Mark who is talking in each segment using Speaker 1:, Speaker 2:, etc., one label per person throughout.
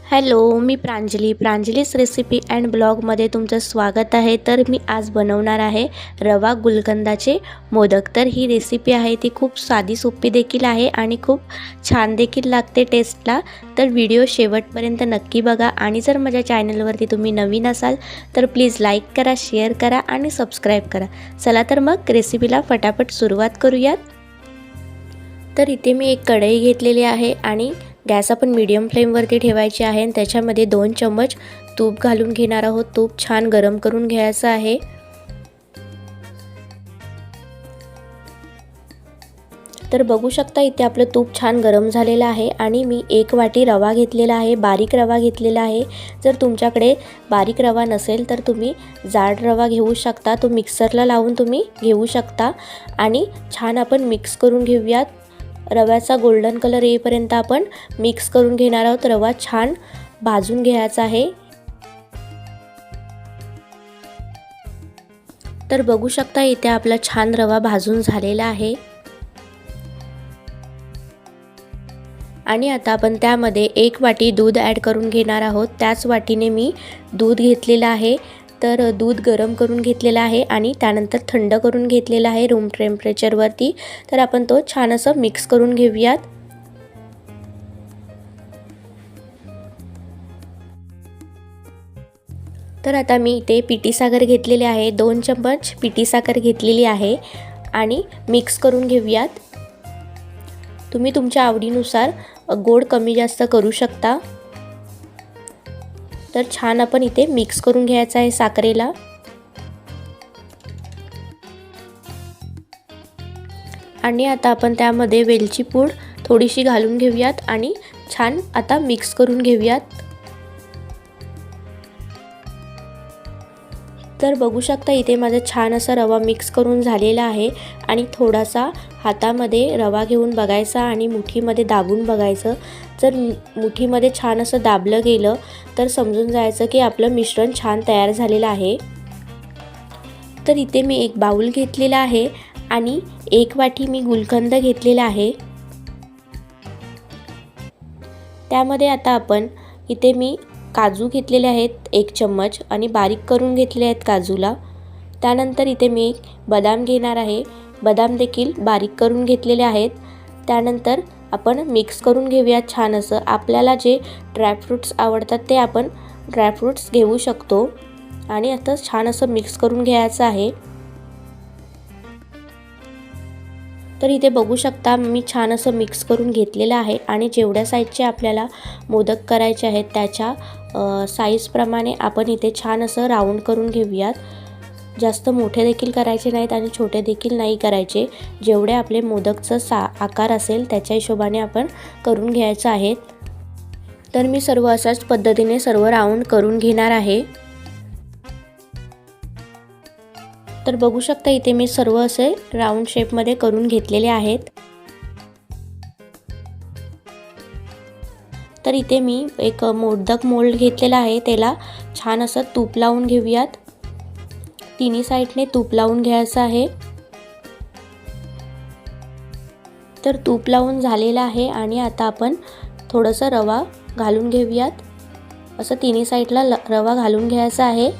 Speaker 1: Hello, me प्रांजलीस recipe and ब्लॉगमध्ये तुमचं स्वागत आहे. तर मी आज बनवणार आहे रवा गुलकंदाचे मोदक. तर ही रेसिपी आहे ती खूप साधी सोपी देखील आहे आणि खूप छान देखील लागते टेस्टला. तर व्हिडिओ शेवटपर्यंत नक्की बघा आणि जर माझ्या चॅनलवरती तुम्ही नवीन असाल तर प्लीज लाईक करा, शेअर करा आणि सबस्क्राईब करा. चला तर मग रेसिपीला फटाफट सुरुवात करूयात. तर इथे मी एक कढई घेतलेली आहे आणि गॅस आपण मीडियम फ्लेमवरती ठेवायची आहे आणि त्याच्यामध्ये 2 चम्मच तूप घालून घेणार आहोत. तूप छान गरम करून घ्यायचं आहे. तर बघू शकता इथे आपलं तूप छान गरम झालेलं आहे आणि मी 1 वाटी रवा घेतलेला आहे, बारीक रवा घेतलेला आहे. जर तुमच्याकडे बारीक रवा नसेल तर तुम्ही जाड रवा घेऊ शकता. तो मिक्सरला लावून तुम्ही घेऊ शकता आणि छान आपण मिक्स करून घेऊयात. रव्याचा गोल्डन कलर येईपर्यंत आपण मिक्स करून घेणार आहोत. रवा छान भाजून घ्यायचा आहे. तर बघू शकता इथे आपला छान रवा भाजून झालेला आहे आणि आता आपण त्यामध्ये 1 वाटी दूध ॲड करून घेणार आहोत. त्याच वाटीने मी दूध घेतलेलं आहे. तर दूध गरम करून घेतलेला आहे आणि त्यानंतर थंड करून घेतलेला आहे रूम टेम्परेचरवरती. तर आपण तो छान असं मिक्स करून घेऊयात. तर आता मी इथे पिठी साखर घेतलेली आहे, 2 चम्मच पिठी साखर घेतलेली आहे आणि मिक्स करून घेऊयात. तुम्ही तुमच्या आवडीनुसार गोड कमी जास्त करू शकता. तर छान आपण इथे मिक्स करून घ्यायचं आहे साखरेला. आणि आता आपण त्यामध्ये वेलची पूड थोडीशी घालून घेऊयात आणि छान आता मिक्स करून घेऊयात. तर बघू शकता इथे माझा छान असा रवा मिक्स करून झालेला आहे आणि थोडासा हातामध्ये रवा घेऊन बघायचा आणि मुठीमध्ये दाबून बघायचं. जर मुठीमध्ये छान असं दाबलं गेलं तर समजून जायचं की आपलं मिश्रण छान तयार झालेलं आहे. तर इथे मी एक बाउल घेतलेला आहे आणि 1 वाटी मी गुलकंद घेतलेला आहे. त्यामध्ये आता आपण इथे मी काजू घेतलेले आहेत 1 चम्मच आणि बारीक करून घेतले आहेत काजूला. त्यानंतर इथे मी बदाम घेणार आहे. बदाम देखील बारीक करून घेतलेले आहेत. त्यानंतर आपण मिक्स करून घेऊया छान असं. आपल्याला जे ड्रायफ्रूट्स आवडतात ते आपण ड्रायफ्रूट्स घेऊ शकतो आणि आता छान असं मिक्स करून घ्यायचं आहे. तर इथे बघू शकता मी छान असं मिक्स करून घेतलेलं आहे आणि जेवढ्या साईजचे आपल्याला मोदक करायचे आहेत त्याच्या साईजप्रमाणे आपण इथे छान असं राऊंड करून घेऊयात. जास्त मोठे देखील करायचे नाहीत आणि छोटे देखील नाही करायचे. जेवढे आपले मोदकचा आकार असेल त्याच्या हिशोबाने आपण करून घ्यायचं आहे. तर मी सर्व अशाच पद्धतीने सर्व राऊंड करून घेणार आहे. तर बघू शकता इथे मी सर्व असे राऊंड शेपमध्ये करून घेतलेले आहेत. तर इथे मी एक मोदक मोल्ड घेतलेला आहे. त्याला छान असं तूप लावून घेऊयात. तिन्ही साईडने तूप लावून घ्यायचं आहे. तर तूप लावून झालेलं आहे आणि आता आपण थोडंसं रवा घालून घेऊयात. असं तिन्ही साईडला रवा घालून घ्यायचा आहे.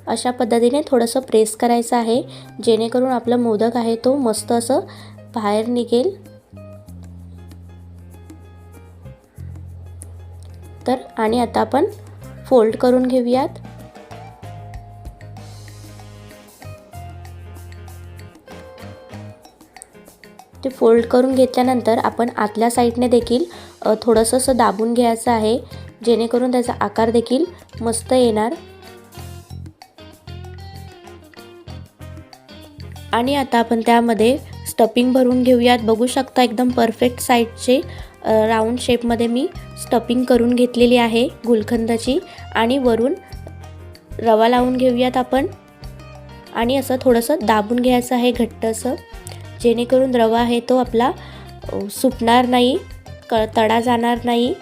Speaker 1: अशा पद्धतीने थोडंसं प्रेस करायचं आहे जेणेकरून आपला मोदक आहे तो मस्त असं बाहेर निघेल. तर आणि आता आपण फोल्ड करून घेऊयात. ते फोल्ड करून घेतल्यानंतर आपण आतल्या साईडने देखील थोडंसं असं दाबून घ्यायचं आहे जेणेकरून त्याचा आकार देखील मस्त येणार. आणि आता आपण त्यामध्ये स्टफिंग भरून घेऊयात. बघू शकता एकदम परफेक्ट साईजचे राऊंड शेपमध्ये मी स्टफिंग करून घेतलेली आहे गुलकंदाची आणि वरून रवा लावून घेऊयात आपण आणि असं थोडंसं दाबून घ्यायचं आहे घट्ट असं जेणेकरून रवा आहे तो आपला सुटणार नाही, तडा जाणार नाही.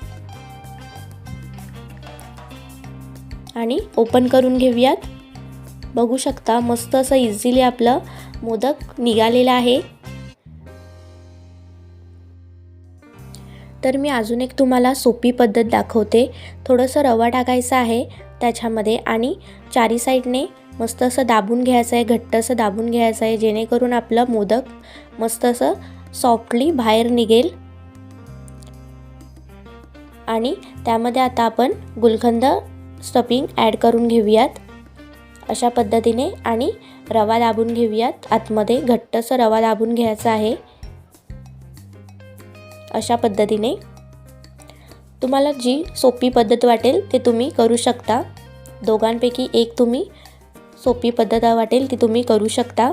Speaker 1: आणि ओपन करून घेऊयात. बघू शकता मस्त असं इझिली आपलं मोदक निघालेला आहे. तर मी अजून एक तुम्हाला सोपी पद्धत दाखवते. थोडंसं रवा टाकायचा आहे त्याच्यामध्ये आणि चारी साईडने मस्त असं दाबून घ्यायचं आहे, घट्ट असं दाबून घ्यायचं आहे, जेणेकरून आपलं मोदक मस्त असं सॉफ्टली बाहेर निघेल. आणि त्यामध्ये आता आपण गुलकंद स्टफिंग ॲड करून घेऊयात अशा पद्धतीने आणि रवा दाबून घेऊयात. आतमध्ये घट्टसं रवा दाबून घ्यायचा आहे अशा पद्धतीने. तुम्हाला जी सोपी पद्धत वाटेल ते तुम्ही करू शकता. दोघांपैकी एक तुम्ही सोपी पद्धत वाटेल ती तुम्ही करू शकता.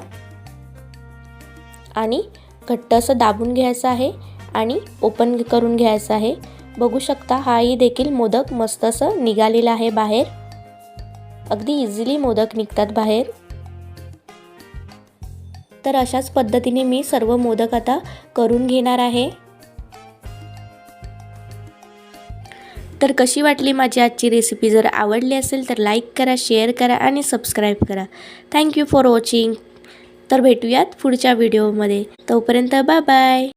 Speaker 1: आणि घट्ट असं दाबून घ्यायचं आहे आणि ओपन करून घ्यायचं आहे. बघू शकता हाही देखील मोदक मस्त असं निघालेला आहे बाहेर. अगदी इझिली मोदक निघतात बाहेर. तर अशाच पद्धतीने मी सर्व मोदक आता करून घेणार आहे. तर कशी वाटली माझी आजची रेसिपी? जर आवडली असेल तर लाईक करा, शेअर करा आणि सबस्क्राईब करा. Thank you for watching. तर भेटूयात पुढच्या व्हिडिओमध्ये. तोपर्यंत बाय बाय.